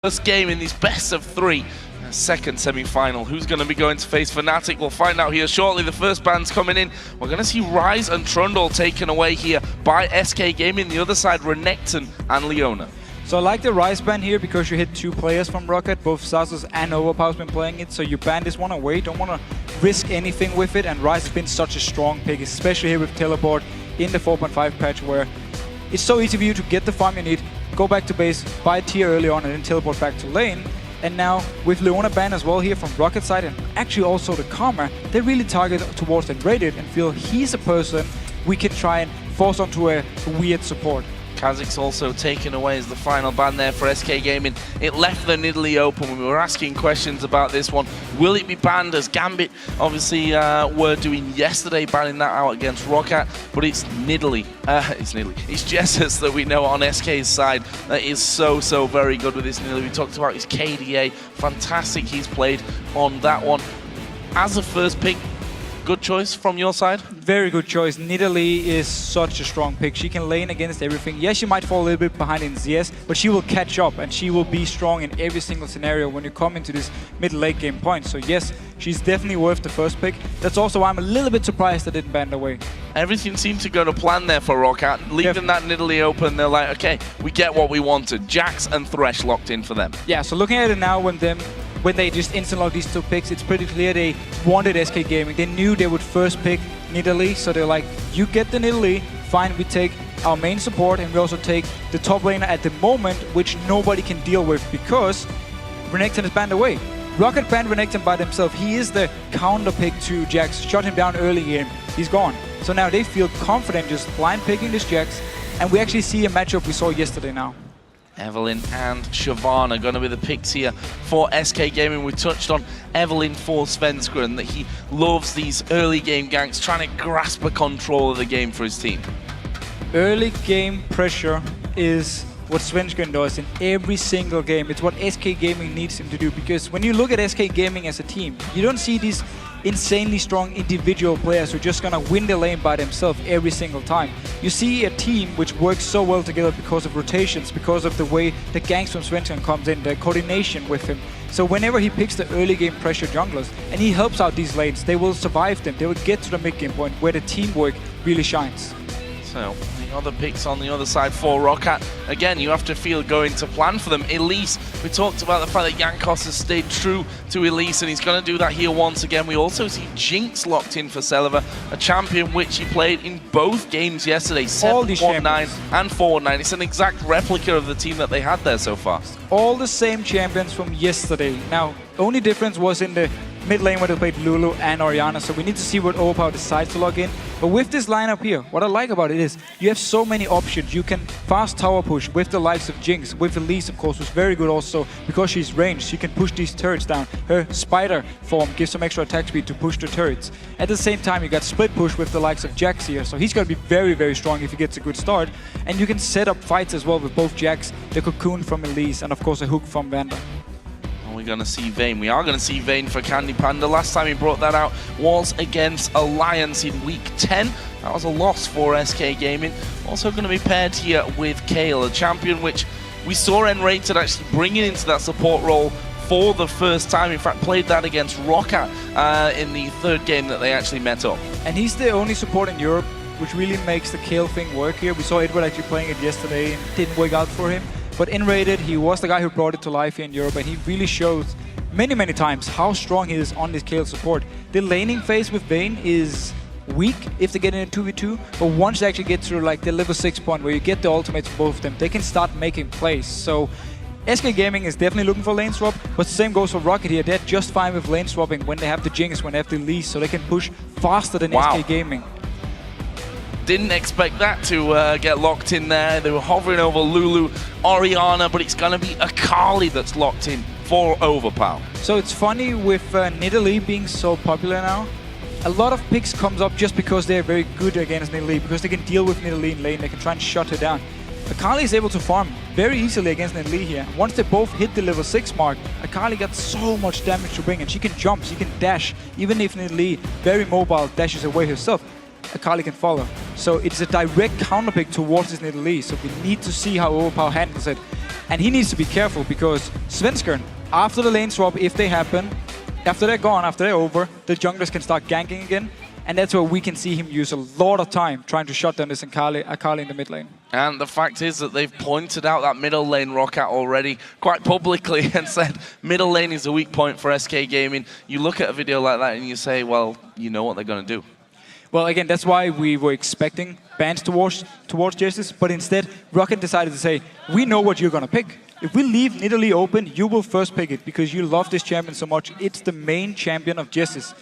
First game in these best of three. Second semi-final. Who's going to be going to face Fnatic? We'll find out here shortly. The first band's coming in. We're going to see Rise and Trundle taken away here by SK Gaming. The other side, Renekton and Leona. So I like the Rise ban here because you hit two players from ROCCAT. Both Seroes and Overpower's been playing it, so you ban this one away. Don't want to risk anything with it, and Rise has been such a strong pick, especially here with Teleport in the 4.5 patch, where it's so easy for you to get the farm you need, go back to base, buy tier early on, and then teleport back to lane. And now with Leona ban as well here from ROCCAT side, and actually also the Karma, they really target towards the Rated and feel he's a person we can try and force onto a weird support. Kha'Zix's also taken away as the final ban there for SK Gaming. It left the Nidalee open. We were asking questions about this one. Will it be banned, as Gambit obviously were doing yesterday, banning that out against ROCCAT? But it's Nidalee. It's Jesus that we know on SK's side that is so very good with this Nidalee. We talked about his KDA. Fantastic he's played on that one. As a first pick, good choice from your side? Very good choice. Nidalee is such a strong pick. She can lane against everything. Yes, she might fall a little bit behind in CS, but she will catch up and she will be strong in every single scenario when you come into this mid-late game point. So yes, she's definitely worth the first pick. That's also why I'm a little bit surprised I didn't ban it away. Everything seemed to go to plan there for ROCCAT. Leaving that Nidalee open, they're like, okay, we get what we wanted. Jax and Thresh locked in for them. Yeah, so looking at it now when they just instant lock these two picks, it's pretty clear they wanted SK Gaming. They knew they would first pick Nidalee, so they're like, you get the Nidalee, fine, we take our main support, and we also take the top laner at the moment, which nobody can deal with because Renekton is banned away. ROCCAT banned Renekton by themselves. He is the counter pick to Jax, shot him down early game, he's gone. So now they feel confident just blind picking this Jax, and we actually see a matchup we saw yesterday now. Evelynn and Shyvana are going to be the picks here for SK Gaming. We touched on Evelynn for Svenskeren, that he loves these early game ganks, trying to grasp a control of the game for his team. Early game pressure is what Svenskeren does in every single game. It's what SK Gaming needs him to do, because when you look at SK Gaming as a team, you don't see these insanely strong individual players who are just gonna win the lane by themselves every single time. You see a team which works so well together because of rotations, because of the way the ganks from Svenskeren comes in, the coordination with him. So whenever he picks the early game pressure junglers and he helps out these lanes, they will survive them. They will get to the mid game point where the teamwork really shines. So the other picks on the other side for ROCCAT. Again, you have to feel going to plan for them. Elise, we talked about the fact that Jankos has stayed true to Elise, and he's going to do that here once again. We also see Jinx locked in for Celiva, a champion which he played in both games yesterday, 7-1-9 and 4-9. It's an exact replica of the team that they had there so far. All the same champions from yesterday. Now, only difference was in the mid lane where they played Lulu and Orianna, so we need to see what Overpower decides to log in. But with this lineup here, what I like about it is you have so many options. You can fast tower push with the likes of Jinx, with Elise of course, who's very good also because she's ranged. She can push these turrets down. Her spider form gives some extra attack speed to push the turrets. At the same time, you got split push with the likes of Jax here, so he's going to be very strong if he gets a good start. And you can set up fights as well with both Jax, the cocoon from Elise, and of course a hook from Vander. We're going to see Vayne. We are going to see Vayne for Candy Panda. Last time he brought that out was against Alliance in week 10. That was a loss for SK Gaming. Also going to be paired here with Kayle, a champion which we saw N-Rated actually bringing into that support role for the first time. In fact, played that against ROCCAT in the third game that they actually met up. And he's the only support in Europe which really makes the Kayle thing work here. We saw Edward actually playing it yesterday and it didn't work out for him. But in Rated, he was the guy who brought it to life here in Europe, and he really shows many times how strong he is on this Kayle support. The laning phase with Vayne is weak if they get in a 2v2, but once they actually get through like the level 6 point where you get the ultimates for both of them, they can start making plays. So SK Gaming is definitely looking for lane swap, but the same goes for ROCCAT here. They're just fine with lane swapping when they have the Jinx, when they have the Elise, so they can push faster than SK Gaming. Didn't expect that to get locked in there. They were hovering over Lulu, Orianna, but it's going to be Akali that's locked in for Overpower. So it's funny with Nidalee being so popular now. A lot of picks comes up just because they're very good against Nidalee, because they can deal with Nidalee in lane, they can try and shut her down. Akali is able to farm very easily against Nidalee here. Once they both hit the level 6 mark, Akali got so much damage to bring, and she can jump, she can dash. Even if Nidalee, very mobile, dashes away herself, Akali can follow. So it's a direct counterpick towards this Nidalee, so we need to see how Overpower handles it. And he needs to be careful because Svenskeren, after the lane swap, if they happen, after they're gone, after they're over, the junglers can start ganking again. And that's where we can see him use a lot of time trying to shut down this Akali in the mid lane. And the fact is that they've pointed out that middle lane ROCCAT already quite publicly and said middle lane is a weak point for SK Gaming. You look at a video like that and you say, well, you know what they're going to do. Well, again, that's why we were expecting bans towards Justice, but instead, ROCCAT decided to say, we know what you're going to pick. If we leave Nidalee open, you will first pick it because you love this champion so much. It's the main champion of Justice.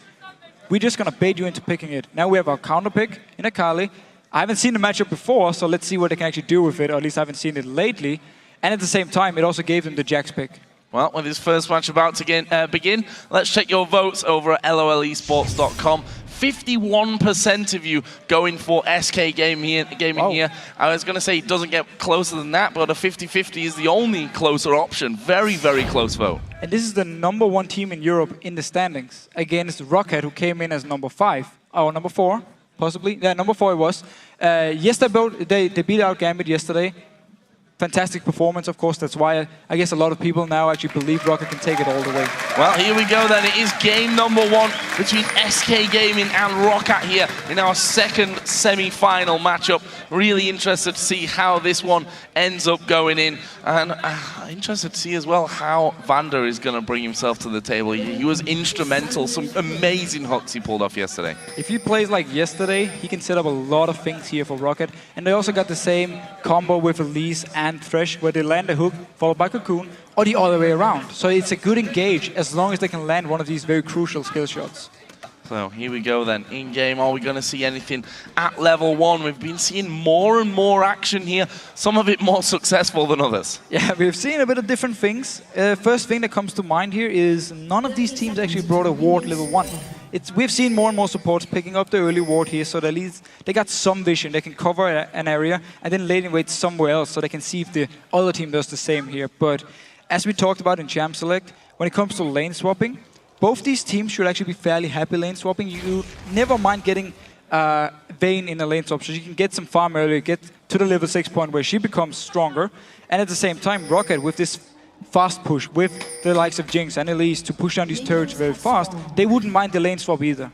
We're just going to bait you into picking it. Now we have our counter pick in Akali. I haven't seen the matchup before, so let's see what they can actually do with it, or at least I haven't seen it lately. And at the same time, it also gave them the Jax pick. Well, with his first match about to begin, let's check your votes over at lolesports.com. 51% of you going for SK Gaming here. I was going to say it doesn't get closer than that, but a 50-50 is the only closer option. Very, very close vote. And this is the #1 team in Europe in the standings against ROCCAT, who came in as number 5, or number 4, possibly. Yeah, number 4 it was. Yes, they beat out Gambit yesterday. Fantastic performance, of course. That's why I guess a lot of people now actually believe ROCCAT can take it all the way. Well, here we go then. It is game #1 between SK Gaming and ROCCAT here in our second semi-final matchup. Really interested to see how this one ends up going in. And interested to see as well how Vander is going to bring himself to the table. He was instrumental. Some amazing hooks he pulled off yesterday. If he plays like yesterday, he can set up a lot of things here for ROCCAT. And they also got the same combo with Elise and Thresh, where they land a hook followed by Cocoon, or the other way around. So it's a good engage as long as they can land one of these very crucial skill shots. So here we go then. In game, are we going to see anything at level 1? We've been seeing more and more action here, some of it more successful than others. Yeah, we've seen a bit of different things. First thing that comes to mind here is none of these teams actually brought a ward level 1. We've seen more and more supports picking up the early ward here, so at least they got some vision. They can cover an area and then laning wait somewhere else, so they can see if the other team does the same here. But as we talked about in Champ Select, when it comes to lane swapping, both these teams should actually be fairly happy lane swapping. You never mind getting Vayne in a lane swap, so you can get some farm early, get to the level 6 point where she becomes stronger. And at the same time, ROCCAT, with this fast push, with the likes of Jinx and Elise to push down these turrets very fast, they wouldn't mind the lane swap either.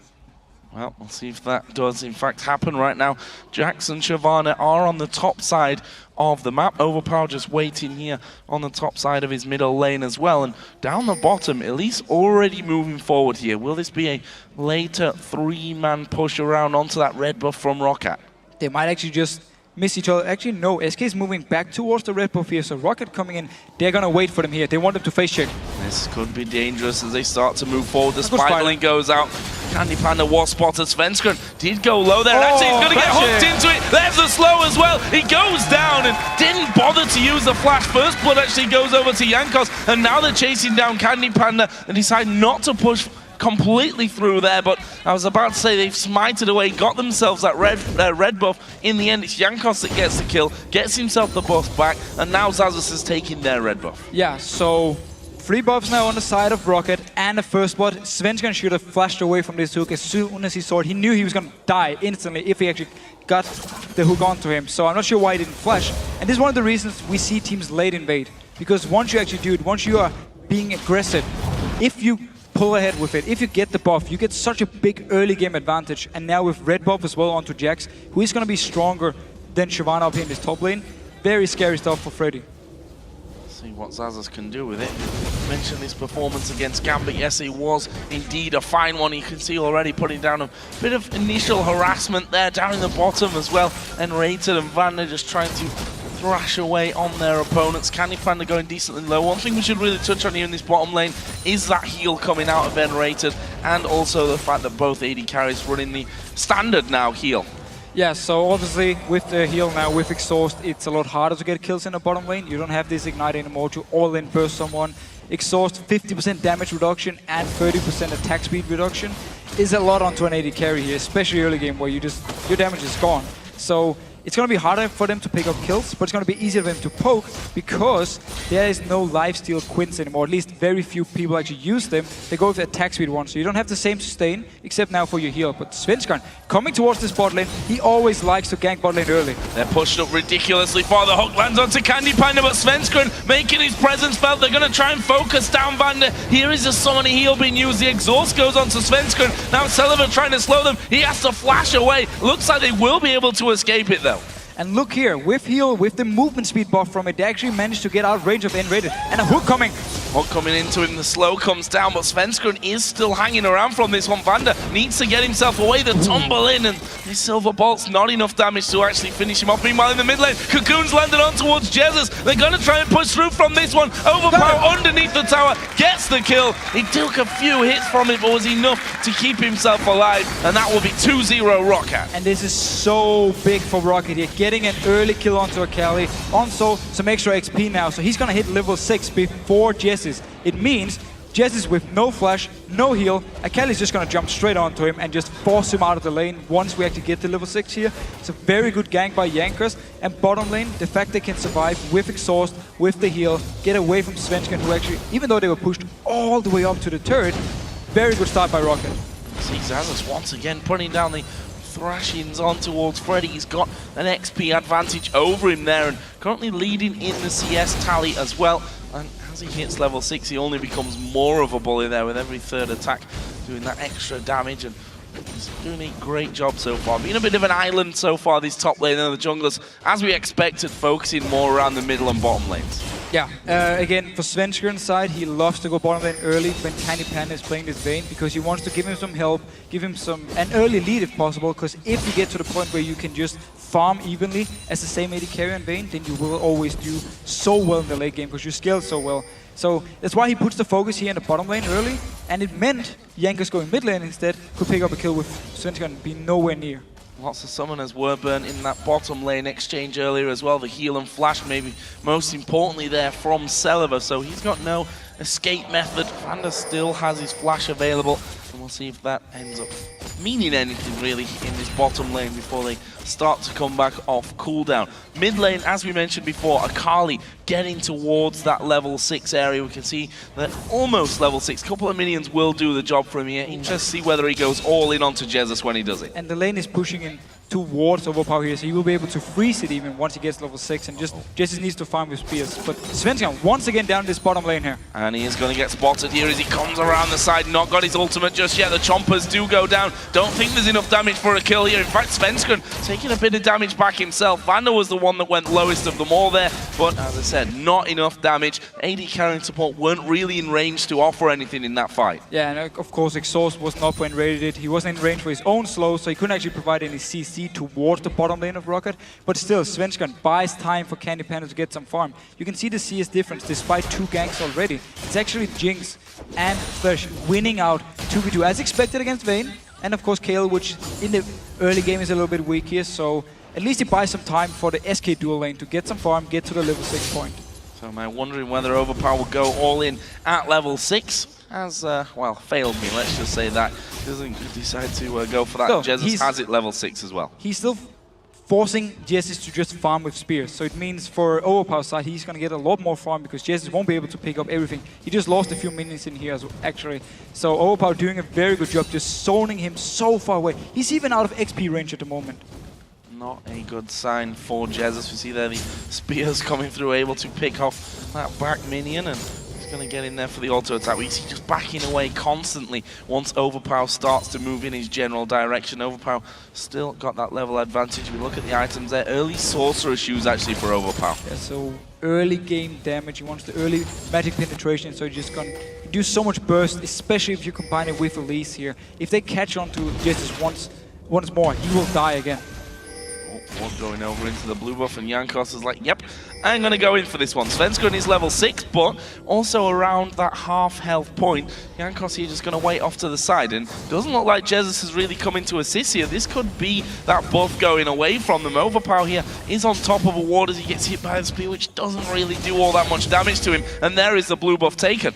Well, we'll see if that does in fact happen right now. Jax and Shyvana are on the top side of the map. Overpower just waiting here on the top side of his middle lane as well. And down the bottom, Elise already moving forward here. Will this be a later 3-man push around onto that red buff from ROCCAT? They might actually just miss each other. Actually, no. SK is moving back towards the red buff here, so ROCCAT coming in. They're going to wait for them here. They want them to face check. This could be dangerous as they start to move forward. The spiraling goes out. Candy Panda was spotted. Svenskeren did go low there. And actually, he's going to get hooked into it. There's the slow as well. He goes down and didn't bother to use the flash. First blood actually goes over to Jankos. And now they're chasing down Candy Panda and decide not to push completely through there, but I was about to say they've smited away, got themselves that red buff. In the end, it's Jankos that gets the kill, gets himself the buff back, and now Xaxus is taking their red buff. Yeah, so 3 buffs now on the side of ROCCAT, and the first blood. Svenskeren should have flashed away from this hook as soon as he saw it. He knew he was going to die instantly if he actually got the hook onto him, so I'm not sure why he didn't flash. And this is one of the reasons we see teams late invade, because once you actually do it, once you are being aggressive, if you pull ahead with it, if you get the buff, you get such a big early game advantage. And now with red buff as well onto Jax, who is going to be stronger than Shyvana up here in this top lane. Very scary stuff for Freddy. See what Xaxus can do with it. Mentioned his performance against Gambit. Yes, it was indeed a fine one. You can see already putting down a bit of initial harassment there down in the bottom as well. And Rated and Vander just trying to thrash away on their opponents. Candy Panda going decently low. One thing we should really touch on here in this bottom lane is that heal coming out of Venerated, and also the fact that both AD carries running the standard now heal. Yeah, so obviously with the heal now, with Exhaust, it's a lot harder to get kills in the bottom lane. You don't have this Ignite anymore to all-in burst someone. Exhaust, 50% damage reduction and 30% attack speed reduction is a lot onto an AD carry here, especially early game where your damage is gone. So It's going to be harder for them to pick up kills, but it's going to be easier for them to poke because there is no lifesteal quints anymore. At least very few people actually use them. They go with attack speed 1, so you don't have the same sustain, except now for your heal. But Svenskeren, coming towards this bot lane, he always likes to gank bot lane early. They're pushed up ridiculously far. The hook lands onto Candy Panda, but Svenskeren making his presence felt. They're going to try and focus down Vander. Here is a summoning heal being used. The exhaust goes onto Svenskeren. Now Seroes trying to slow them. He has to flash away. Looks like they will be able to escape it though. And look here, with heal, with the movement speed buff from it, they actually managed to get out of range of N-rated. And a hook coming. Hook coming into him, the slow comes down, but Svenskeren is still hanging around from this one. Vander needs to get himself away, the tumble in, and his silver bolt's not enough damage to actually finish him off. Meanwhile, in the mid lane, Cocoon's landed on towards Jesus. They're going to try and push through from this one. Overpower underneath the tower, gets the kill. He took a few hits from it, but was enough to keep himself alive, and that will be 2-0 ROCCAT. And this is so big for ROCCAT here, getting an early kill onto Akali. Also, some extra XP now, so he's going to hit level 6 before Jessis. It means Jessis with no flash, no heal. Akali's just going to jump straight onto him and just force him out of the lane once we actually get to level 6 here. It's a very good gank by Jankos. And bottom lane, the fact they can survive with exhaust, with the heal, get away from Svenskeren, who actually, even though they were pushed all the way up to the turret, very good start by ROCCAT. See Xaxus once again putting down the thrashings on towards Freddy. He's got an XP advantage over him there and currently leading in the CS tally as well. And as he hits level 6, he only becomes more of a bully there with every third attack doing that extra damage, and he's doing a great job so far. Being a bit of an island so far, this top lane and the junglers, as we expected, focusing more around the middle and bottom lanes. Yeah, again, for Svenskeren's side, he loves to go bottom lane early when Candy Panda is playing this Vayne because he wants to give him some help, give him an early lead if possible, because if you get to the point where you can just farm evenly as the same AD carry on Vayne, then you will always do so well in the late game because you scale so well. So that's why he puts the focus here in the bottom lane early, and it meant Jankos going mid lane instead could pick up a kill with Svenskeren being nowhere near. Lots of summoners were burnt in that bottom lane exchange earlier as well. The heal and flash maybe most importantly there from Seroes, so he's got no escape method. Vander still has his flash available, and we'll see if that ends up meaning anything really in this bottom lane before they start to come back off cooldown. Mid lane, as we mentioned before, Akali getting towards that level 6 area. We can see that almost level 6. A couple of minions will do the job for him here. Interesting to see whether he goes all in onto Jesus when he does it. And the lane is pushing in towards overpower here, so he will be able to freeze it even once he gets level 6, and just needs to farm with spears. But Svenskeren once again down this bottom lane here. And he is going to get spotted here as he comes around the side. Not got his ultimate just yet. The chompers do go down. Don't think there's enough damage for a kill here. In fact, Svenskeren taking a bit of damage back himself. Vander was the one that went lowest of them all there, but as I said, not enough damage. AD carrying support weren't really in range to offer anything in that fight. Yeah, and of course exhaust was not when rated. He wasn't in range for his own slow, so he couldn't actually provide any CC towards the bottom lane of ROCCAT. But still, Svenskeren buys time for Candy Panda to get some farm. You can see the CS difference despite 2 ganks already. It's actually Jinx and Thresh winning out 2v2 as expected against Vayne. And of course Kayle, which in the early game is a little bit weak here, so at least he buys some time for the SK dual lane to get some farm, get to the level 6 point. So am I wondering whether Overpower will go all in at level 6? Has, well, failed me, let's just say that. Doesn't decide to go for that. So Jesus has it level 6 as well. He's still forcing Jessis to just farm with spears. So it means for Overpower side, he's going to get a lot more farm because Jessis won't be able to pick up everything. He just lost a few minions in here, actually. So Overpower doing a very good job just zoning him so far away. He's even out of XP range at the moment. Not a good sign for Jesus. We see there the spears coming through, able to pick off that back minion, and he's going to get in there for the auto attack. We see just backing away constantly once Overpower starts to move in his general direction. Overpower still got that level advantage. We look at the items there. Early sorcerer shoes actually for Overpower. Yeah, so early game damage. He wants the early magic penetration, so he's just going to do so much burst, especially if you combine it with Elise here. If they catch on to Jesus once more, he will die again. One going over into the blue buff, and Jankos is like, yep, I'm going to go in for this one. Svenskeren is level 6, but also around that half health point. Jankos here just going to wait off to the side, and doesn't look like Jesus is really coming to assist here. This could be that buff going away from them. Overpower here is on top of a ward as he gets hit by the spear, which doesn't really do all that much damage to him, and there is the blue buff taken.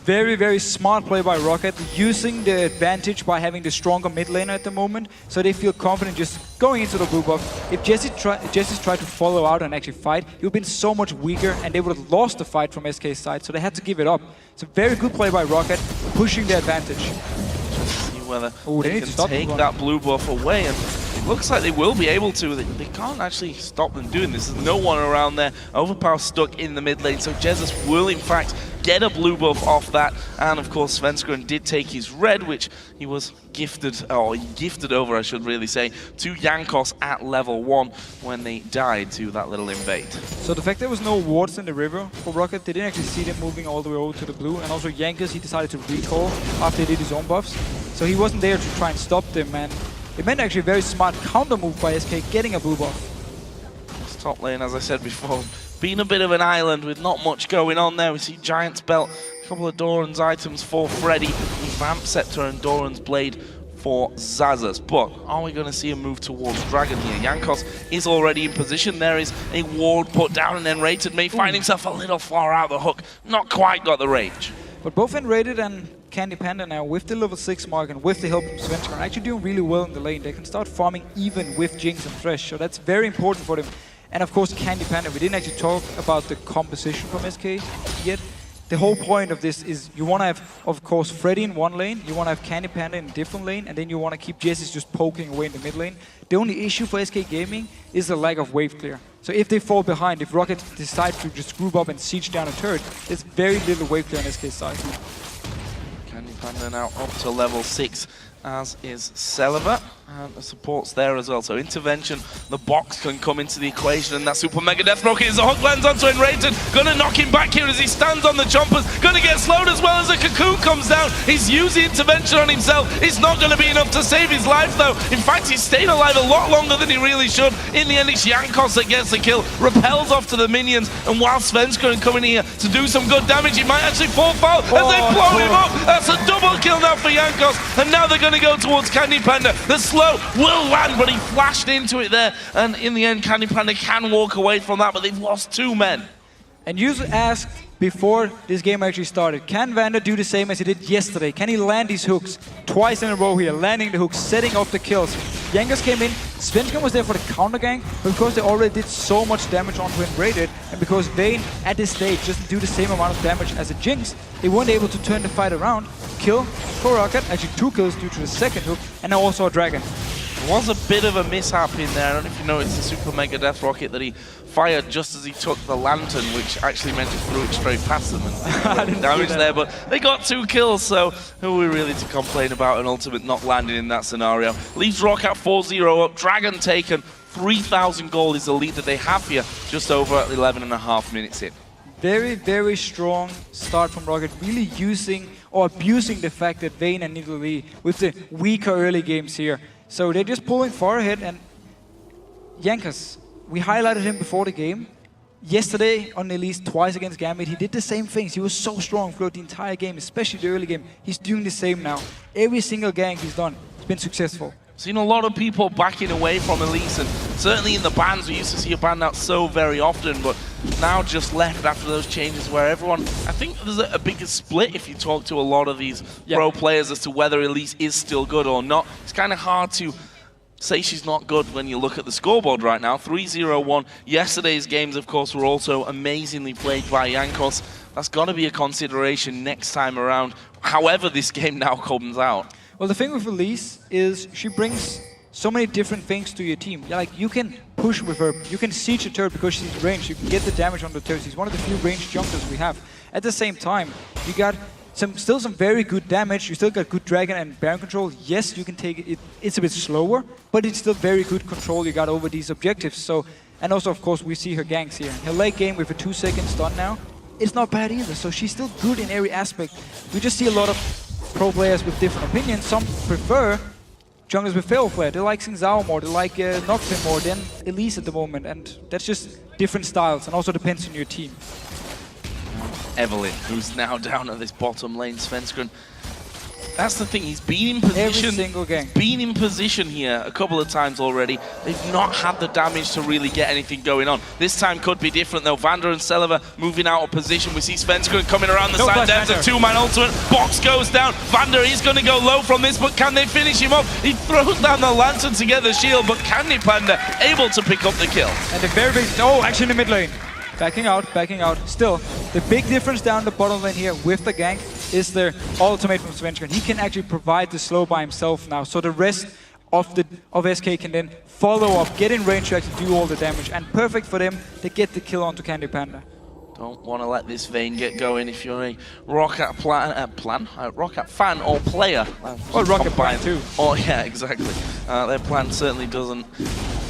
Very, very smart play by ROCCAT, using the advantage by having the stronger mid laner at the moment, so they feel confident just going into the blue buff. If Jesse's tried to follow out and actually fight, he would have been so much weaker and they would have lost the fight from SK's side, so they had to give it up. It's a very good play by ROCCAT, pushing the advantage. See whether they can take that blue buff away, and it looks like they will be able to. They can't actually stop them doing this. There's no one around there. Overpower stuck in the mid lane, so Jesus will in fact get a blue buff off that. And of course Svenskeren did take his red, which he was gifted, or gifted over I should really say, to Jankos at level 1 when they died to that little invade. So the fact there was no wards in the river for ROCCAT, they didn't actually see them moving all the way over to the blue, and also Jankos, he decided to recall after he did his own buffs. So he wasn't there to try and stop them, and it meant actually a very smart counter move by SK getting a blue buff. This top lane, as I said before, being a bit of an island with not much going on there. We see Giant's Belt, a couple of Doran's items for Freddy, Vamp Scepter and Doran's Blade for Zazas. But are we going to see a move towards Dragon here? Jankos is already in position. There is a ward put down, and then Rated may find himself a little far out the hook. Not quite got the range. But both Rated and Candy Panda now, with the level 6 mark and with the help from Svenskeren, are actually doing really well in the lane. They can start farming even with Jinx and Thresh, so that's very important for them. And of course Candy Panda, we didn't actually talk about the composition from SK yet. The whole point of this is you want to have, of course, Freddy in one lane, you want to have Candy Panda in a different lane, and then you want to keep Jesse's just poking away in the mid lane. The only issue for SK Gaming is the lack of wave clear. So if they fall behind, if ROCCAT decide to just group up and siege down a turret, there's very little wave clear on SK's side. Candy Panda now up to level 6, as is Celiva, and the support's there as well. So intervention, the box can come into the equation, and that super mega death rocket is a hook lands onto Enraged. Gonna knock him back here as he stands on the chompers. Gonna get slowed as well as the cocoon comes down. He's using intervention on himself. It's not gonna be enough to save his life though. In fact, he's stayed alive a lot longer than he really should. In the end, it's Jankos that gets the kill, repels off to the minions, and while Svenskeren coming here to do some good damage, he might actually fall foul as they blow him up. That's a double kill now for Jankos, and now they're gonna go towards Candy Panda. The slow will land, but he flashed into it there, and in the end Candy Panda can walk away from that, but they've lost 2 men. And you asked before this game actually started, can Vander do the same as he did yesterday? Can he land these hooks twice in a row here, landing the hooks, setting off the kills? Jankos came in, Svenskeren was there for the counter gang, but because they already did so much damage onto him Rated, and because Vayne at this stage doesn't do the same amount of damage as a Jinx, they weren't able to turn the fight around. Kill for ROCCAT, actually 2 kills due to the second hook, and now also a Dragon. There was a bit of a mishap in there. I don't know if you noticed the super mega death rocket that he fired just as he took the lantern, which actually meant he threw it straight past them and damage there. But they got 2 kills, so who are we really to complain about an ultimate not landing in that scenario? Leaves ROCCAT 4-0 up, Dragon taken, 3,000 gold is the lead that they have here, just over 11.5 minutes in. Very, very strong start from ROCCAT, really using or abusing the fact that Vayne and Nidalee with the weaker early games here. So they're just pulling far ahead, and Jankos, we highlighted him before the game. Yesterday on at least twice against Gambit, he did the same things. He was so strong throughout the entire game, especially the early game. He's doing the same now. Every single gank he's done, it's been successful. Seen a lot of people backing away from Elise, and certainly in the bans, we used to see a ban out so very often, but now just left after those changes where everyone, I think there's a bigger split if you talk to a lot of these pro players as to whether Elise is still good or not. It's kind of hard to say she's not good when you look at the scoreboard right now. 3-0-1. Yesterday's games, of course, were also amazingly played by Jankos. That's got to be a consideration next time around, however this game now comes out. Well, the thing with Elise is she brings so many different things to your team. Yeah, like, you can push with her, you can siege a turret because she's ranged, you can get the damage on the turret. She's one of the few ranged junglers we have. At the same time, you got still some very good damage, you still got good Dragon and Baron control. Yes, you can take it, it's a bit slower, but it's still very good control you got over these objectives. So, and also, of course, we see her ganks here. Her late game with a 2-second stun now, it's not bad either, so she's still good in every aspect. We just see a lot of pro players with different opinions. Some prefer junglers with Feral Flare. They like Xin Zhao more, they like Nocturne more than Elise at the moment, and that's just different styles, and also depends on your team. Evelyn, who's now down at this bottom lane. Svenskeren That's the thing, he's been in position. Every single game. He's been in position here a couple of times already. They've not had the damage to really get anything going on. This time could be different though. Vander and Selva moving out of position. We see Svenskeren coming around the side. There's a two-man ultimate. Box goes down. Vander is going to go low from this, but can they finish him off? He throws down the lantern to get the shield, but Candy Panda able to pick up the kill. And the very big... Oh, actually in the mid lane. Backing out, backing out. Still, the big difference down the bottom lane here with the gank is the ultimate from Svenskeren. He can actually provide the slow by himself now, so the rest of SK can then follow up, get in range to actually do all the damage, and perfect for them to get the kill onto Candy Panda. Don't want to let this Vayne get going if you're a ROCCAT ROCCAT fan or player. Or ROCCAT plan too. Oh yeah, exactly. Their plan certainly doesn't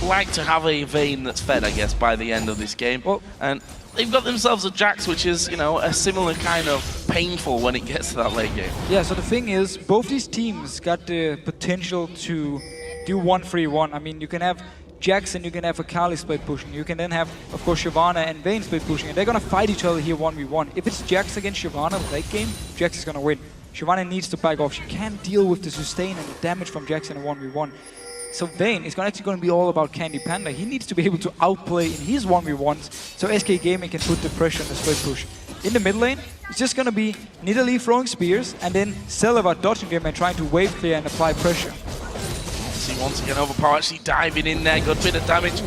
like to have a Vayne that's fed, I guess, by the end of this game. Well, and they've got themselves a Jax, which is, you know, a similar kind of painful when it gets to that late game. Yeah, so the thing is, both these teams got the potential to do 1-3-1. I mean, you can have Jax and you can have Akali split pushing. You can then have, of course, Shyvana and Vayne split pushing. And they're going to fight each other here 1v1. If it's Jax against Shyvana late game, Jax is going to win. Shyvana needs to back off. She can't deal with the sustain and the damage from Jax in a 1v1. So Vayne is actually going to be all about Candy Panda. He needs to be able to outplay in his 1v1s so SK Gaming can put the pressure on the split push. In the mid lane, it's just going to be Nidalee throwing spears and then Selva dodging them and trying to wave clear and apply pressure. See, once again, Overpower actually diving in there, good bit of damage.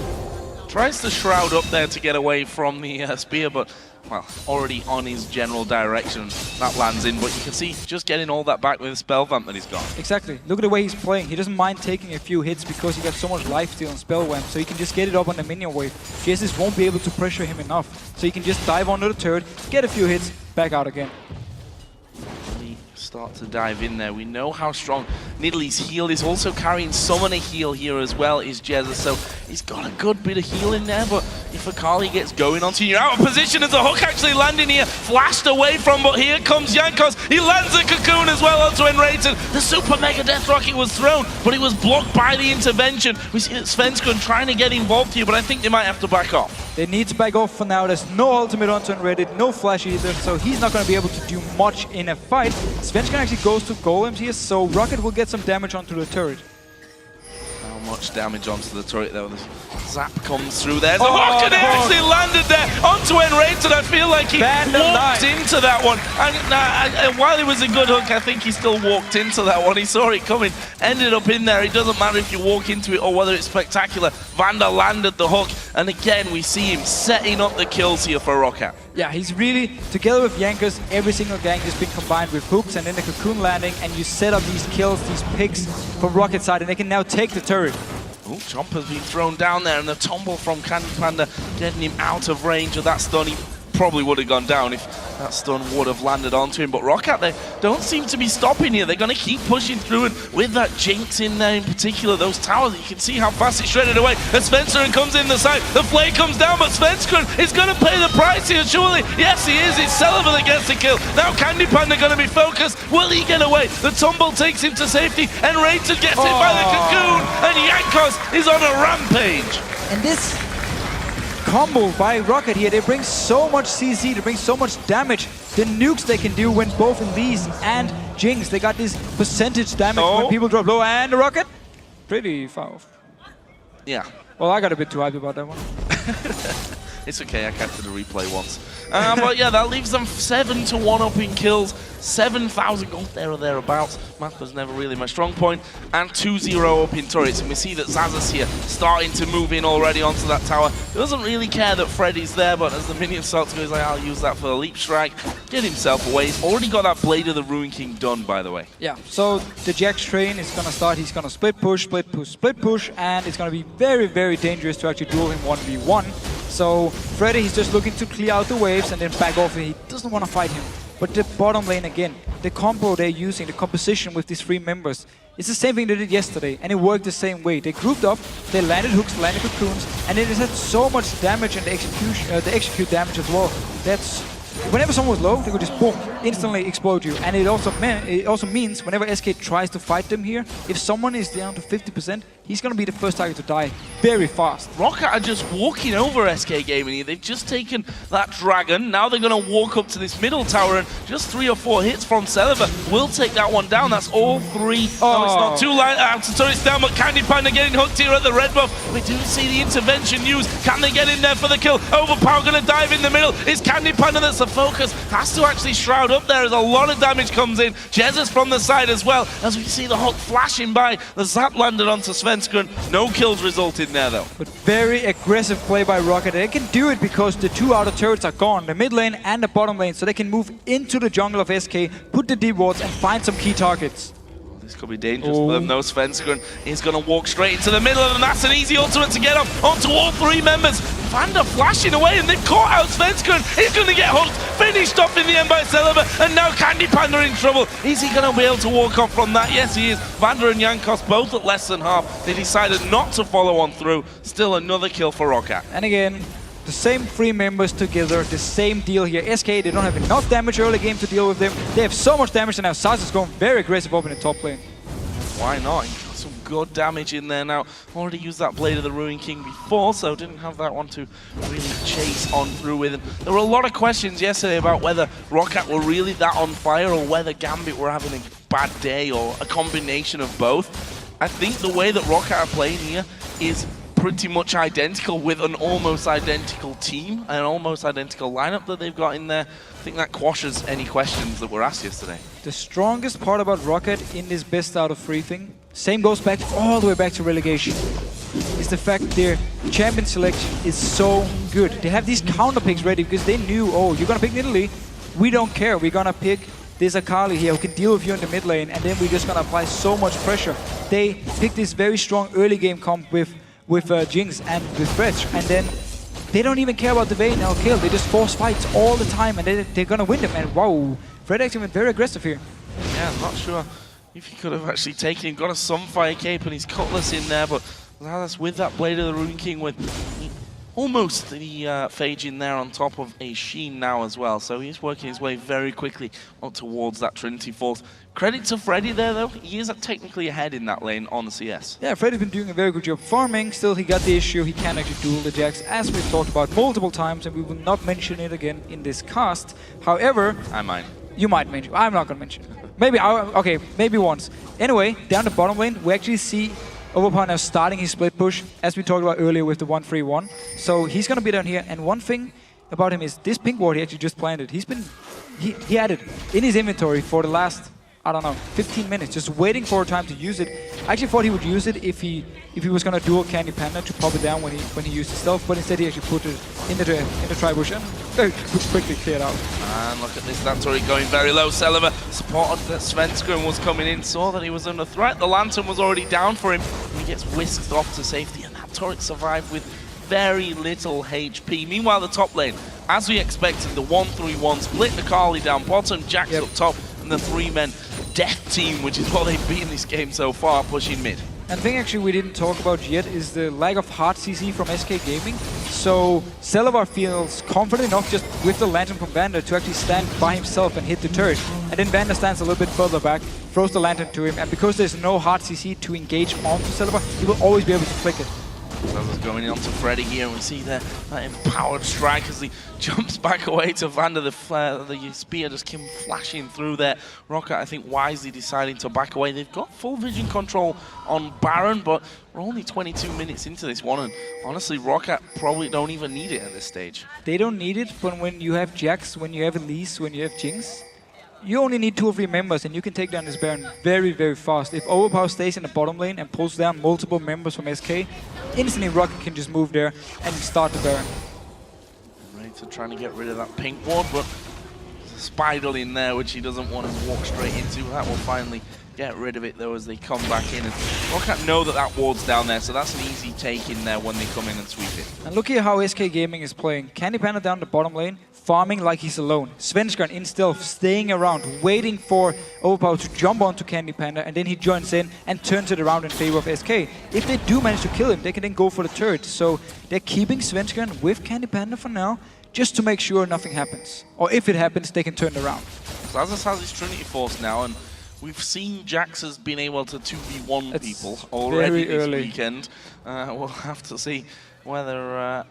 Tries to shroud up there to get away from the spear, but, well, already on his general direction. That lands in, but you can see just getting all that back with the spell vamp that he's got. Exactly. Look at the way he's playing. He doesn't mind taking a few hits because he got so much lifesteal and spell vamp, so he can just get it up on the minion wave. Jesus won't be able to pressure him enough, so he can just dive onto the turret, get a few hits, back out again. Start to dive in there. We know how strong Nidalee's heal is. Also carrying Summoner heal here as well is Jezza, so he's got a good bit of heal in there, but if Akali gets going onto you, out of position as a hook actually landing here, flashed away from, but here comes Jankos. He lands a cocoon as well onto Enrated. The super mega death rocket was thrown, but it was blocked by the intervention. We see that Svenskeren trying to get involved here, but I think they might have to back off. They need to back off for now. There's no ultimate onto Enrated, no flash either, so he's not going to be able to do much in a fight. Svenskeren actually goes to golems here, so ROCCAT will get some damage onto the turret. How much damage onto the turret though? The zap comes through there. The hook and it actually landed there onto Enrated. I feel like he walked into that one. And while it was a good hook, I think he still walked into that one. He saw it coming, ended up in there. It doesn't matter if you walk into it or whether it's spectacular. Vander landed the hook, and again we see him setting up the kills here for ROCCAT. Yeah, he's really, together with Jankos, every single gang has been combined with hooks and then the cocoon landing, and you set up these kills, these picks for ROCCAT side, and they can now take the turret. Oh, Chomp has been thrown down there, and the tumble from Candy Panda getting him out of range of that stun. He probably would have gone down if that stun would have landed onto him, but ROCCAT, they don't seem to be stopping here. They're going to keep pushing through, and with that Jinx in there in particular, those towers, you can see how fast it's shredded away. And Svenskeren comes in the side, the flay comes down, but Svenskeren is going to pay the price here, surely. Yes, he is. It's Selva that gets the kill. Now Candy Panda going to be focused. Will he get away? The tumble takes him to safety, and Rated gets hit by the cocoon, and Jankos is on a rampage. And this combo by ROCCAT here, they bring so much CC, they bring so much damage. The nukes they can do when both Elise and Jinx, they got this percentage damage when people drop low, and the ROCCAT, pretty far off. Yeah. Well, I got a bit too hyped about that one. It's okay, I captured the replay once. But yeah, that leaves them 7-1 up in kills, 7,000 gold there or thereabouts. Math was never really my strong point, and 2-0 up in turrets. And we see that Zazas here starting to move in already onto that tower. He doesn't really care that Freddy's there, but as the minion starts to go, he's like, I'll use that for a leap strike, get himself away. He's already got that Blade of the Ruin King done, by the way. Yeah, so the Jax train is going to start. He's going to split push, and it's going to be very, very dangerous to actually duel him 1v1. So Freddy, he's just looking to clear out the waves and then back off. He doesn't want to fight him. But the bottom lane again, the combo they're using, the composition with these three members, it's the same thing they did yesterday, and it worked the same way. They grouped up, they landed hooks, landed cocoons, and it has had so much damage and the execute damage as well. That's whenever someone was low, they could just boom, instantly explode you. And it also means whenever SK tries to fight them here, if someone is down to 50%, he's going to be the first target to die very fast. ROCCAT are just walking over SK Gaming here. They've just taken that dragon. Now they're going to walk up to this middle tower, and just 3 or 4 hits from Celiva will take that one down. That's all 3. No, it's not 2 outer turrets down, but Candy Panda getting hooked here at the red buff. We do see the intervention used. Can they get in there for the kill? Overpower going to dive in the middle. It's Candy Panda that's the focus. Has to actually shroud up there as a lot of damage comes in. Jesus from the side as well, as we see the Hulk flashing by. The zap landed onto Svenskeren. No kills resulted there though. But very aggressive play by ROCCAT. They can do it because the 2 outer turrets are gone, the mid lane and the bottom lane, so they can move into the jungle of SK, put the deep wards and find some key targets. This could be dangerous for them. No, Svenskeren is going to walk straight into the middle, and that's an easy ultimate to get off onto all 3 members. Vander flashing away, and they've caught out Svenskeren. He's going to get hooked, finished off in the end by Celiva, and now Candy Panda in trouble. Is he going to be able to walk off from that? Yes, he is. Vander and Jankos both at less than half. They decided not to follow on through. Still another kill for ROCCAT. And again, the same 3 members together, the same deal here. SK, they don't have enough damage early game to deal with them. They have so much damage, and now Saz is going very aggressive up in the top lane. Why not? He got some good damage in there now. Already used that Blade of the Ruin King before, so didn't have that one to really chase on through with him. There were a lot of questions yesterday about whether ROCCAT were really that on fire or whether Gambit were having a bad day or a combination of both. I think the way that ROCCAT are playing here is pretty much identical, with an almost identical team, an almost identical lineup that they've got in there. I think that quashes any questions that were asked yesterday. The strongest part about ROCCAT in this best out of 3 thing, same goes back all the way back to relegation, is the fact their champion selection is so good. They have these counter picks ready because they knew, oh, you're gonna pick Nidalee, we don't care, we're gonna pick this Akali here who can deal with you in the mid lane, and then we're just gonna apply so much pressure. They picked this very strong early game comp with Jinx and with Fretch, and then they don't even care about the Vayne or kill. They just force fights all the time, and they're gonna win them. And wow, Fred actually went very aggressive here. Yeah, I'm not sure if he could have actually taken him. Got a Sunfire Cape and his Cutlass in there, but that's with that Blade of the Ruin King with almost the Phage in there on top of a Sheen now as well. So he's working his way very quickly up towards that Trinity Force. Credit to Freddy there though, he is technically ahead in that lane on the CS. Yeah, Freddy's been doing a very good job farming. Still, he got the issue, he can't actually duel the Jax, as we've talked about multiple times, and we will not mention it again in this cast. However, I might. You might mention, I'm not gonna mention it. Maybe, okay, maybe once. Anyway, down the bottom lane, we actually see Overpower now starting his split push, as we talked about earlier with the 1-3-1. So he's gonna be down here, and one thing about him is this pink ward he actually just planted. He had it in his inventory for the last, I don't know, 15 minutes, just waiting for a time to use it. I actually thought he would use it if he was gonna duel Candy Panda to pop it down when he used his stealth, but instead he actually put it in the tri-bush and quickly cleared out. And look at this, that turret going very low. Celiva spotted that Svenskeren was coming in, saw that he was under threat. The Lantern was already down for him, and he gets whisked off to safety, and that turret survived with very little HP. Meanwhile, the top lane, as we expected, the 1-3-1 split the Carly down bottom, Jax up top, and the 3-men death team, which is what they've been in this game so far, pushing mid. And the thing actually we didn't talk about yet is the lack of hard CC from SK Gaming. So Celiva feels confident enough just with the Lantern from Vander to actually stand by himself and hit the turret. And then Vander stands a little bit further back, throws the Lantern to him, and because there's no hard CC to engage onto Celiva, he will always be able to flick it. Celiva's going on to Freddy here, and we see that empowered strike as he jumps back away to Vander. The spear just came flashing through there. ROCCAT, I think, wisely deciding to back away. They've got full vision control on Baron, but we're only 22 minutes into this one, and honestly, ROCCAT probably don't even need it at this stage. They don't need it, but when you have Jax, when you have Elise, when you have Jinx, you only need 2 or 3 members and you can take down this Baron very, very fast. If Overpower stays in the bottom lane and pulls down multiple members from SK, instantly ROCCAT can just move there and start the Baron. Ready to try to get rid of that pink ward, but there's a Spider in there which he doesn't want to walk straight into. That will finally get rid of it though as they come back in. And ROCCAT know that that ward's down there, so that's an easy take in there when they come in and sweep it. And look at how SK Gaming is playing. Candy Panda down the bottom lane, farming like he's alone. Svenskeren in stealth, staying around, waiting for Overpower to jump onto Candy Panda, and then he joins in and turns it around in favor of SK. If they do manage to kill him, they can then go for the turret. So they're keeping Svenskeren with Candy Panda for now, just to make sure nothing happens. Or if it happens, they can turn it around. Xazas has his Trinity Force now, and we've seen Jax has been able to 2v1 people already this weekend. We'll have to see whether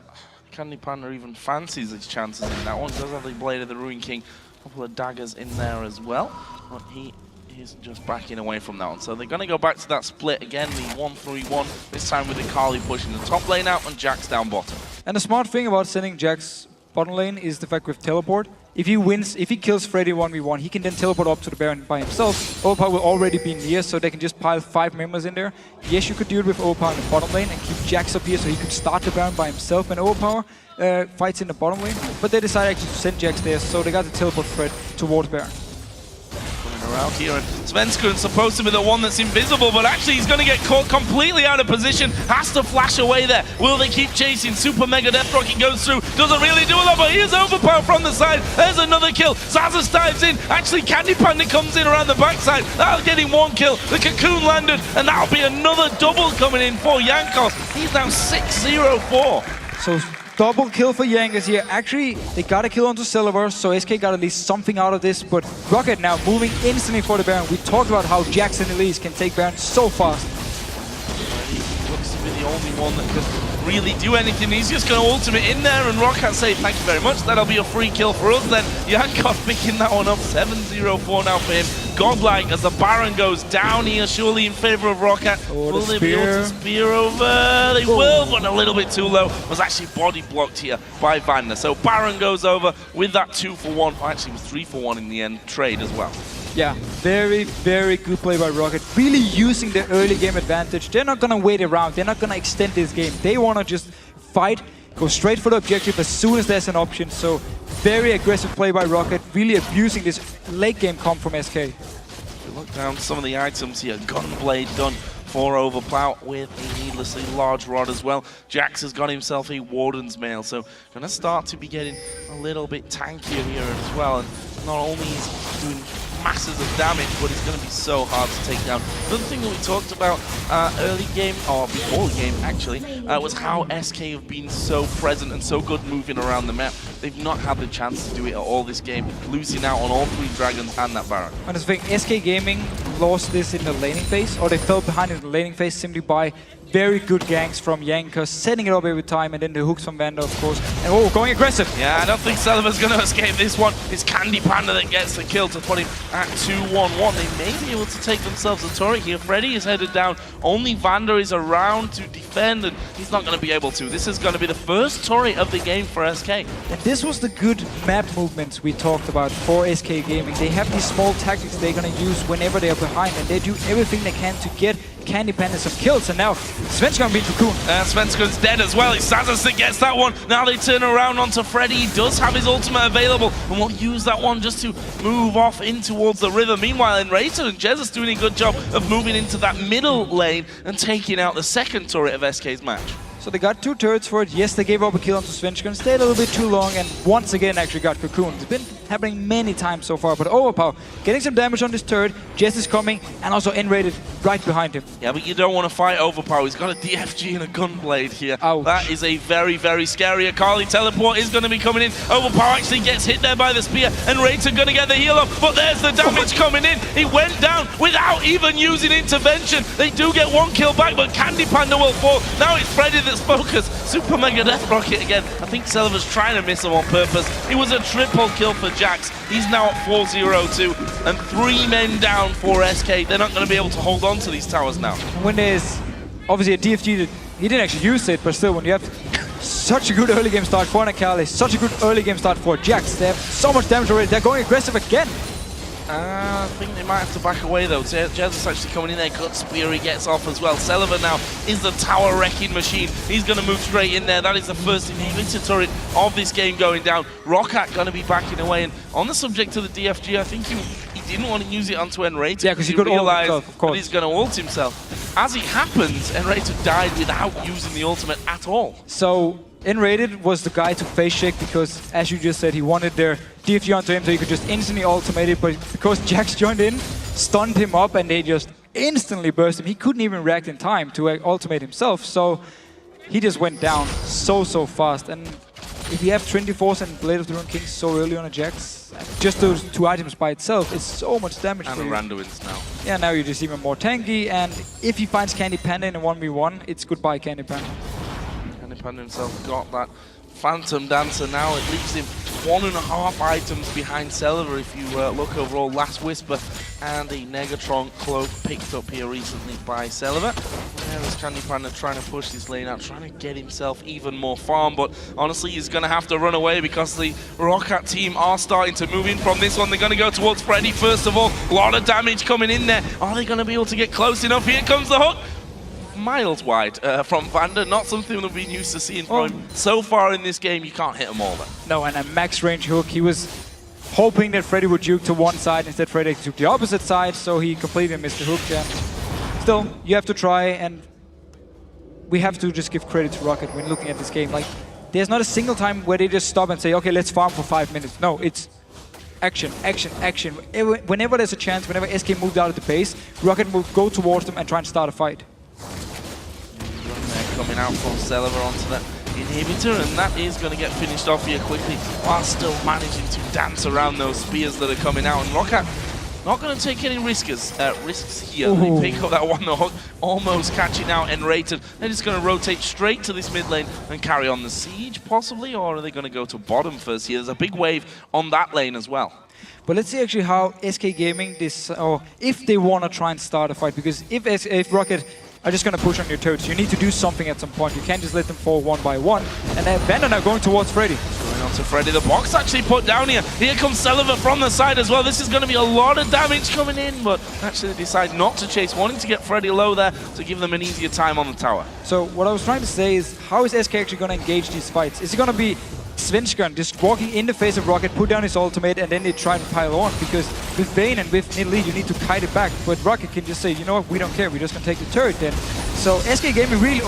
Candy Panda even fancies his chances in that one. Does have the Blade of the Ruin King, a couple of daggers in there as well, but he's just backing away from that one. So they're going to go back to that split again, the 1-3-1, this time with Akali pushing the top lane out and Jax down bottom. And the smart thing about sending Jax bottom lane is the fact with teleport. If he kills Freddy 1v1, he can then teleport up to the Baron by himself. Overpower will already be near, so they can just pile 5 members in there. Yes, you could do it with Overpower in the bottom lane and keep Jax up here so he could start the Baron by himself and Overpower fights in the bottom lane. But they decided actually to send Jax there, so they got the teleport threat towards Baron. Around here, and Svenskun's supposed to be the one that's invisible, but actually he's going to get caught completely out of position, has to flash away there. Will they keep chasing? Super Mega Death Rocket goes through, doesn't really do a lot, but here's Overpower from the side. There's another kill. Zazas dives in. Actually, Candy Panda comes in around the backside. That'll get him 1 kill. The Cocoon landed, and that'll be another double coming in for Jankos. He's now 6-0-4. So double kill for Jankos here. Actually, they got a kill onto Seroes, so SK got at least something out of this, but ROCCAT now moving instantly for the Baron. We talked about how Jax and Elise can take Baron so fast. He looks to be the only one that can really do anything. He's just going to ultimate in there, and ROCCAT say, thank you very much, that'll be a free kill for us then. Jankos picking that one up, 7-0-4 now for him. Godlike as the Baron goes down here, surely in favor of ROCCAT. Will they be able to spear over? They will, but a little bit too low. Was actually body blocked here by Vander. So Baron goes over with that 2-for-1, actually was 3-for-1 in the end trade as well. Yeah, very, very good play by ROCCAT. Really using the early game advantage. They're not going to wait around. They're not going to extend this game. They want to just fight, go straight for the objective as soon as there's an option. So very aggressive play by ROCCAT, really abusing this late game comp from SK. If you look down some of the items here, Gunblade done for Overpower with a needlessly large rod as well. Jax has got himself a Warden's Mail, so going to start to be getting a little bit tankier here as well. And not only is he doing masses of damage, but it's going to be so hard to take down. Another thing that we talked about early game, or before the game actually, was how SK have been so present and so good moving around the map. They've not had the chance to do it at all this game, losing out on all 3 dragons and that Baron. And the thing, SK Gaming lost this in the laning phase, or they fell behind in the laning phase simply by very good ganks from Jankos, setting it up every time, and then the hooks from Vander, of course. And going aggressive. Yeah, I don't think Seroes going to escape this one. It's Candy Panda that gets the kill to put him at 2-1-1. They may be able to take themselves a turret here. Freddy is headed down. Only Vander is around to defend, and he's not going to be able to. This is going to be the first turret of the game for SK. And this was the good map movements we talked about for SK Gaming. They have these small tactics they're going to use whenever they're behind, and they do everything they can to get Candy Panda some kills. And now Svenskan beat Cocoon. Svenskun's dead as well. It's Zazas that gets that one. Now they turn around onto Freddy. He does have his ultimate available and will use that one just to move off in towards the river. Meanwhile, Enrater and Jesus doing a good job of moving into that middle lane and taking out the second turret of SK's match. So they got 2 turrets for it. Yes, they gave up a kill onto Svenskan. Stayed a little bit too long and once again actually got Cocoon. It's been happening many times so far, but Overpower getting some damage on this turret. Jess is coming and also N-rated right behind him. Yeah, but you don't want to fight Overpower. He's got a DFG and a Gunblade here. Ouch. That is a very, very scary Akali teleport is going to be coming in. Overpower actually gets hit there by the spear and Raider going to get the heal up, but there's the damage coming in. He went down without even using intervention. They do get 1 kill back, but Candy Panda will fall. Now it's Freddy that's focused. Super Mega Death Rocket again. I think Seroes trying to miss him on purpose. It was a triple kill for Jax. He's now at 4-0-2 and 3 men down for SK. They're not going to be able to hold on to these towers now. When there's obviously a DFG that he didn't actually use it, but still when you have such a good early game start for Akali, such a good early game start for Jax, they have so much damage already. They're going aggressive again. I think they might have to back away though. Jesus actually coming in there, good spear, he gets off as well. Selva now is the tower wrecking machine. He's going to move straight in there. That is the first inhibitor turret of this game going down. ROCCAT going to be backing away. And on the subject of the DFG, I think he didn't want to use it onto Enrater. Yeah, because he could realize of course. that he's going to ult himself. As it happens, Enrater died without using the ultimate at all. So N-rated was the guy to face check because, as you just said, he wanted their DFG onto him so he could just instantly ultimate it, but because Jax joined in, stunned him up, and they just instantly burst him. He couldn't even react in time to ultimate himself, so he just went down so fast. And if you have 24s and Blade of the Ruined King so early on a Jax, just those 2 items by itself is so much damage and for you. And Randuin's now. Yeah, now you're just even more tanky, and if he finds Candy Panda in a 1v1, it's goodbye Candy Panda. Candy Panda himself got that Phantom Dancer now. It leaves him 1.5 items behind Selva if you look overall. Last Whisper and a Negatron cloak picked up here recently by Selva. There's Candy Panda trying to push this lane out, trying to get himself even more farm, but honestly he's going to have to run away because the ROCCAT team are starting to move in from this one. They're going to go towards Freddy first of all. A lot of damage coming in there. Are they going to be able to get close enough? Here comes the hook. Miles wide from Vander, not something we've been used to seeing from him so far in this game. You can't hit them all though. No, and a max range hook. He was hoping that Freddy would juke to one side, instead Freddy took the opposite side, so he completely missed the hook. And still, you have to try, and we have to just give credit to ROCCAT when looking at this game. Like, there's not a single time where they just stop and say, okay, let's farm for 5 minutes. No, it's action, action, action. Whenever there's a chance, whenever SK moved out of the base, ROCCAT will go towards them and try and start a fight. Coming out from Selva onto that inhibitor, and that is going to get finished off here quickly while still managing to dance around those spears that are coming out. And ROCCAT not going to take any risks here. Ooh. They pick up that one hook, almost catching out Enrated. They're just going to rotate straight to this mid lane and carry on the siege, possibly, or are they going to go to bottom first here? There's a big wave on that lane as well. But let's see actually how SK Gaming or if they want to try and start a fight, because if ROCCAT are just going to push on your turrets, you need to do something at some point. You can't just let them fall one by one. And then Vander now going towards Freddy. Going on to Freddy. The box actually put down here. Here comes Selva from the side as well. This is going to be a lot of damage coming in, but actually they decide not to chase, wanting to get Freddy low there to give them an easier time on the tower. So what I was trying to say is, how is SK actually going to engage these fights? Is it going to be Svenskeren just walking in the face of ROCCAT, put down his ultimate, and then they try to pile on? Because with Vayne and with Nidalee, you need to kite it back. But ROCCAT can just say, you know what, we don't care, we're just going to take the turret then. So SK Gaming really,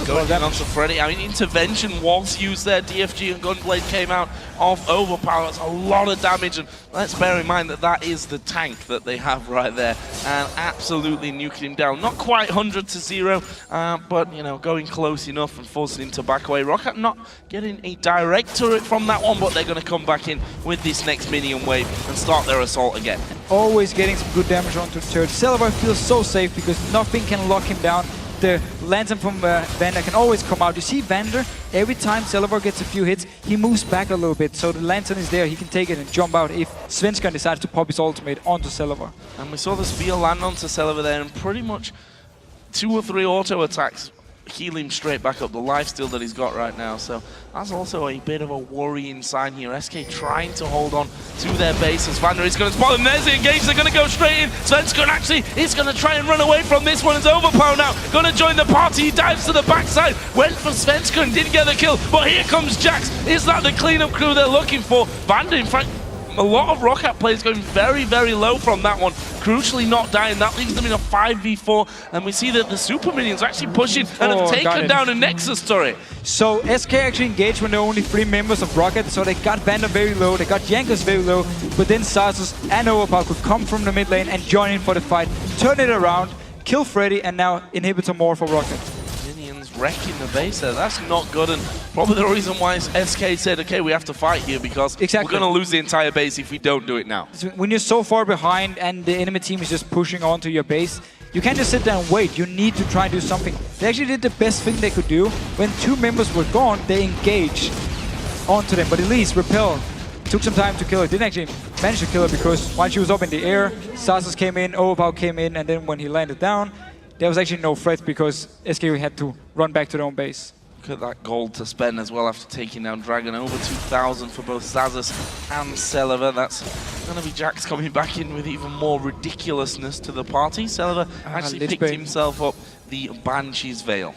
going on to Freddy. I mean, intervention was used there. DFG and Gunblade came out of Overpower. That's a lot of damage, and let's bear in mind that that is the tank that they have right there, and absolutely nuking him down. Not quite 100 to 0, but you know, going close enough and forcing him to back away. ROCCAT not getting a direct turret from that one, but they're going to come back in with this next minion wave and start their assault again. Always getting some good damage onto the turret. Selva feels so safe because nothing can lock him down. The lantern from Vander can always come out. You see Vander, every time Selva gets a few hits, he moves back a little bit. So the lantern is there, he can take it and jump out if Svenskeren decides to pop his ultimate onto Selva. And we saw the spear land onto Selva there, and pretty much 2 or 3 auto attacks heal him straight back up, the lifesteal that he's got right now. So that's also a bit of a worrying sign here. SK trying to hold on to their base as Vander is going to spot them. There's the engage, they're going to go straight in. Svenskeren actually is going to try and run away from this one. It's Overpower now, going to join the party. He dives to the backside, went for Svenskeren, didn't get the kill, but here comes Jax. Is that the cleanup crew they're looking for? Vander, in fact, a lot of ROCCAT players going very, very low from that one. Crucially not dying. That leaves them in a 5v4. And we see that the super minions are actually pushing and have taken down a Nexus turret. So SK actually engaged when there are only 3 members of ROCCAT. So they got Vander very low, they got Jankos very low. But then Seroes and Overpower could come from the mid lane and join in for the fight. Turn it around, kill Freddy, and now inhibitor more for ROCCAT. Wrecking the base there. That's not good, and probably the reason why SK said, okay, we have to fight here because we're going to lose the entire base if we don't do it now. So when you're so far behind and the enemy team is just pushing onto your base, you can't just sit there and wait. You need to try and do something. They actually did the best thing they could do. When 2 members were gone, they engaged onto them, but at least Repel took some time to kill her. Didn't actually manage to kill her because while she was up in the air, Seroes came in, Overpower came in, and then when he landed down, there was actually no threat because SK had to run back to their own base. Look at that gold to spend as well after taking down Dragon. Over 2,000 for both Seroes and Selva. That's going to be Jax coming back in with even more ridiculousness to the party. Selva actually picked himself up the Banshee's Veil.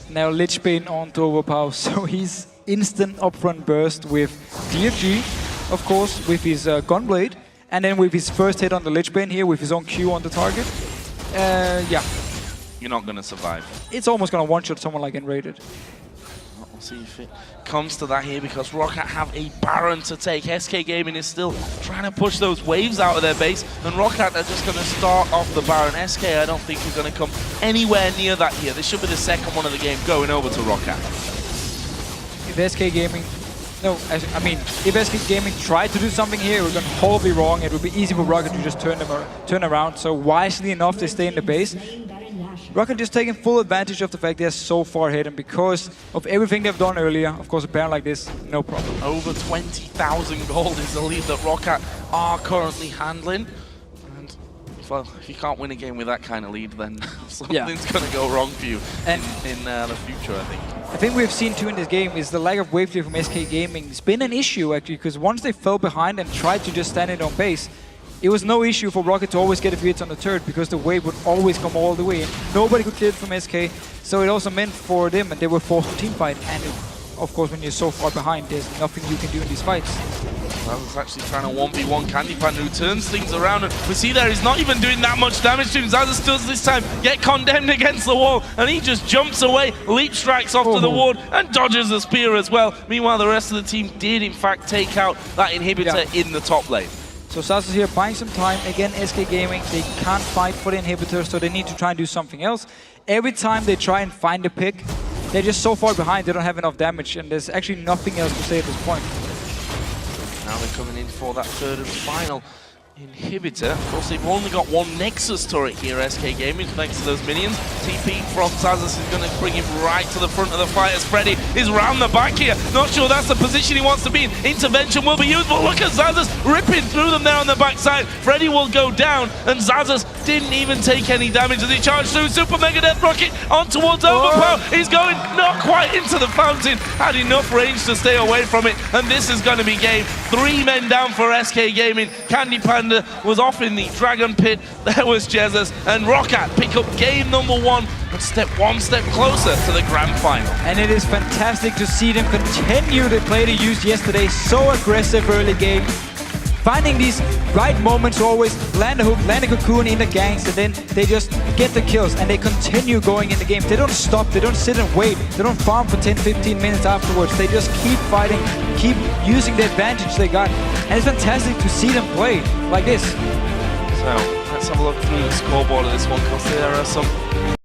Now Lichbane onto Overpower, so he's instant upfront burst with DFG, of course, with his Gunblade, and then with his first hit on the Lichbane here with his own Q on the target. Yeah. You're not going to survive. It's almost going to one-shot someone like Enrated. We'll see if it comes to that here because ROCCAT have a Baron to take. SK Gaming is still trying to push those waves out of their base, and ROCCAT are just going to start off the Baron. SK, I don't think is going to come anywhere near that here. This should be the second one of the game going over to ROCCAT. If SK Gaming No, I mean, if SK Gaming tried to do something here, it would have been horribly wrong. It would be easy for ROCCAT to just turn around. So wisely enough, they stay in the base. ROCCAT just taking full advantage of the fact they're so far ahead, and because of everything they've done earlier, of course, a pair like this, no problem. Over 20,000 gold is the lead that ROCCAT are currently handling. And, well, if you can't win a game with that kind of lead, then something's going to go wrong for you in the future, I think. I think we've seen too in this game is the lack of wave clear from SK Gaming. It's been an issue, actually, because once they fell behind and tried to just stand it on base, it was no issue for ROCCAT to always get a few hits on the turret because the wave would always come all the way in. Nobody could clear it from SK, so it also meant for them, and they were forced to team fight. And of course, when you're so far behind, there's nothing you can do in these fights. Zazas actually trying to 1v1 Candy Panda, who turns things around, and we see there he's not even doing that much damage to him. Zazas does this time get condemned against the wall, and he just jumps away, leap strikes off to the ward, and dodges the spear as well. Meanwhile, the rest of the team did in fact take out that inhibitor in the top lane. So Zazas here buying some time. Again, SK Gaming, they can't fight for the inhibitor, so they need to try and do something else. Every time they try and find a pick, they're just so far behind, they don't have enough damage, and there's actually nothing else to say at this point. Now they're coming in for that third and final inhibitor. Of course, they've only got one Nexus turret here, SK Gaming, thanks to those minions. TP from Zazas is going to bring him right to the front of the fight as Freddy is round the back here. Not sure that's the position he wants to be in. Intervention will be used, but look at Zazas ripping through them there on the backside. Freddy will go down, and Zazas didn't even take any damage as he charged through. Super Mega Death Rocket on towards Overpower. He's going not quite into the fountain, had enough range to stay away from it, and this is going to be game. 3 men down for SK Gaming. Candy Panda was off in the Dragon Pit. There was Jesus, and ROCCAT pick up game number 1 and step one step closer to the grand final. And it is fantastic to see them continue the play they used yesterday. So aggressive early game. Finding these right moments to always land a hook, land a cocoon in the ganks, and then they just get the kills and they continue going in the game. They don't stop, they don't sit and wait, they don't farm for 10-15 minutes afterwards. They just keep fighting, keep using the advantage they got. And it's fantastic to see them play like this. So let's have a look through the scoreboard of this one, because there are some